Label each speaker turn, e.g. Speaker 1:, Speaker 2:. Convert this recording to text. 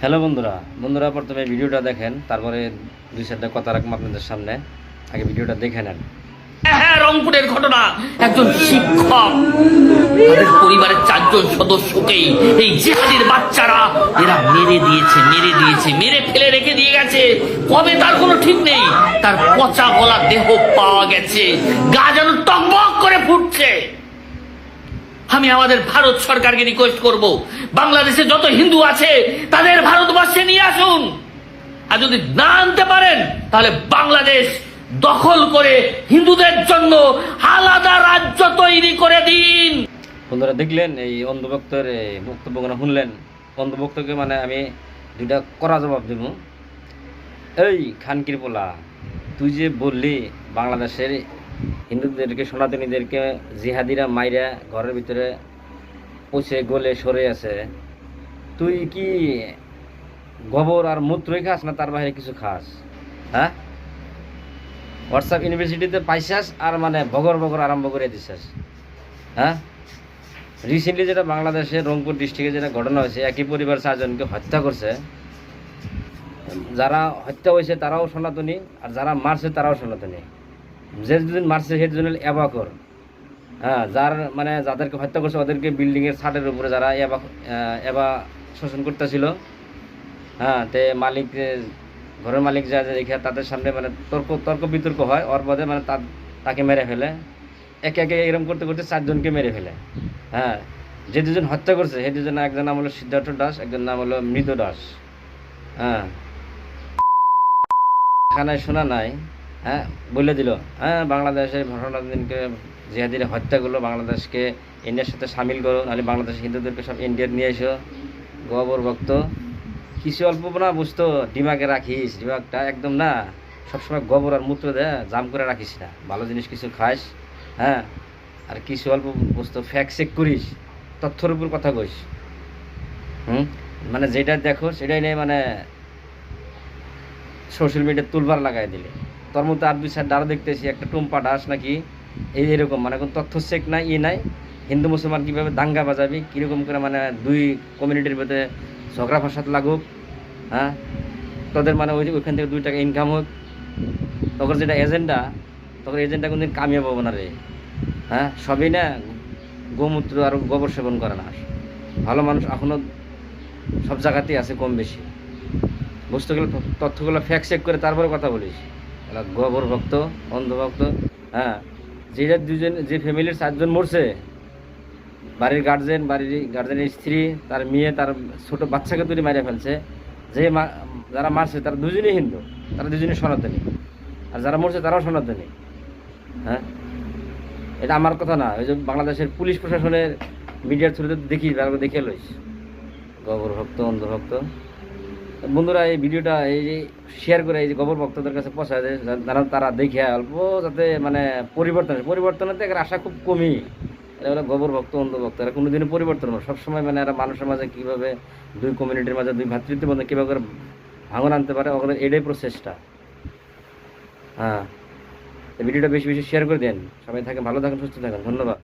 Speaker 1: Hello বন্ধুরা প্রথমে ভিডিওটা দেখেন, তারপরে দুই চারটা কথা রাখবো আপনাদের সামনে। আগে ভিডিওটা দেখে নেন।
Speaker 2: হ্যাঁ, রংপুরের ঘটনা। একজন শিক্ষক তাদের পরিবারের 4 জন সদস্যকেই এই জিহাদির বাচ্চারা এরা মেরে ফেলে রেখে দিয়ে গেছে। কবে তার কোনো ঠিক নেই। তার পচা গলা দেহ পাওয়া গেছে, গা যেন টকবক করে ফুটছে। আমি আমাদের ভারত সরকারকে রিকোয়েস্ট করব, বাংলাদেশে যত হিন্দু আছে তাদের ভারতবর্ষে নিয়ে আসুন। আর যদি না আনতে পারেন তাহলে বাংলাদেশ দখল করে হিন্দুদের জন্য আলাদা রাজ্য তৈরি করে দিন।
Speaker 1: বন্ধুরা দেখলেন এই অন্ধভক্তের বক্তব্যগুলো শুনলেন। অন্ধভক্তকে মানে আমি দুইটা কড়া জবাব দেব। এই খানকির পোলা, তুই যে বললি বাংলাদেশের হিন্দুদেরকে সনাতনীদেরকে জিহাদিরা মাইরা ঘরের ভিতরে পচে গলে সরে আছে, তুই কি গোবর আর মূত্রই খাস না তার বাইরে কিছু খাস? হ্যাঁ, হোয়াটসঅ্যাপ ইউনিভার্সিটিতে পাইছাস আর মানে বগর আরম্ভ করে দিছাস। হ্যাঁ, রিসেন্টলি যেটা বাংলাদেশের রংপুর ডিস্ট্রিক্টে যেটা ঘটনা হয়েছে, একই পরিবার 4 জনকে হত্যা করছে। যারা হত্যা হয়েছে তারাও সনাতনী, আর যারা মারছে তারাও সনাতনী। যে দুদিন মারছে সেই দুদিন এবাকর। হ্যাঁ, যাদেরকে হত্যা করছে ওদেরকে বিল্ডিংয়ের ছাদের উপরে যারা এবা শোষণ করতেছিল, হ্যাঁ, তে মালিক ঘরের মালিক যা দেখে তাদের সামনে মানে তর্ক বিতর্ক হয়, ওর বাদে মানে তাকে মেরে ফেলে। একে একে এরকম করতে করতে 4 জনকে মেরে ফেলে। হ্যাঁ, যে 2জন হত্যা করছে সেই 2জন, একজন নাম হলো সিদ্ধার্থ দাস, একজন নাম হলো মৃত দাস। হ্যাঁ, এখানে শোনা নাই। হ্যাঁ, বলে দিল হ্যাঁ বাংলাদেশের সনাতনীকে জিহাদিরা হত্যা করলো, বাংলাদেশকে ইন্ডিয়ার সাথে সামিল করো, নাহলে বাংলাদেশের হিন্দুদেরকে সব ইন্ডিয়ার নিয়ে এসো। গোবর ভক্ত কিছু অল্প না বুঝতো, ডিমাকে রাখিস, ডিমাকটা একদম না সবসময় গোবর আর মূত্র দেয় জাম করে রাখিস না, ভালো জিনিস কিছু খাস। হ্যাঁ, আর কিছু অল্প বুঝতো ফ্যাক্ট চেক করিস, তথ্যের উপর কথা কইস। মানে যেটা দেখো সেটাই নেই, মানে সোশ্যাল মিডিয়া তুলবার লাগাই দিলে। তোর মতো আর 2-4 আরও দেখতেছি, একটা টুম্পা দাস নাকি এরকম, মানে কোনো তথ্য চেক নাই, নাই। হিন্দু মুসলমান কীভাবে দাঙ্গা বাজাবি, কীরকম করে মানে দুই কমিউনিটির মধ্যে ঝগড়া ফাসাদ লাগুক। হ্যাঁ, তোদের মানে ওইখান থেকে 2 টাকা ইনকাম হোক, তখন যেটা এজেন্ডা, তখন এজেন্ডা কোনদিন কামিয়াব হবো না রে। হ্যাঁ, সবই না গোমূত্র আর গোবর সেবন করে না। ভালো মানুষ এখনও সব জায়গাতেই আছে কম বেশি। বুঝতে গেলে তথ্যগুলো ফ্যাক্ট চেক করে তারপরে কথা বলিস। এলা গোবর ভক্ত, অন্ধভক্ত। হ্যাঁ, যে ফ্যামিলির 4 জন মরছে, বাড়ির গার্জেনের স্ত্রী, তার মেয়ে, তার ছোট বাচ্চাকে তুলে মারিয়ে ফেলছে। যারা মারছে তারা 2জনই হিন্দু, তারা 2জনই সনাতনী, আর যারা মরছে তারাও সনাতনী। হ্যাঁ, এটা আমার কথা না, ওই যে বাংলাদেশের পুলিশ প্রশাসনের মিডিয়ার থ্রুতে দেখে লইস। গোবর ভক্ত, অন্ধভক্ত। বন্ধুরা এই ভিডিওটা এই যে শেয়ার করে এই যে গোবর ভক্তদের কাছে পৌঁছায় যায়, যারা তারা দেখে অল্প যাতে মানে পরিবর্তনের থেকে আশা খুব কমই। এটা হলো গোবর ভক্ত, অন্ধভক্ত। এরা কোনোদিনই পরিবর্তন হবে সবসময়, মানে এরা মানুষের মাঝে কীভাবে দুই কমিউনিটির মাঝে দুই ভ্রাতৃত্ববন্ধন কীভাবে করে ভাঙন আনতে পারে, ওদের এটাই প্রচেষ্টা। হ্যাঁ, ভিডিওটা বেশি বেশি শেয়ার করে দেন। সবাই থাকেন, ভালো থাকেন, সুস্থ থাকেন। ধন্যবাদ।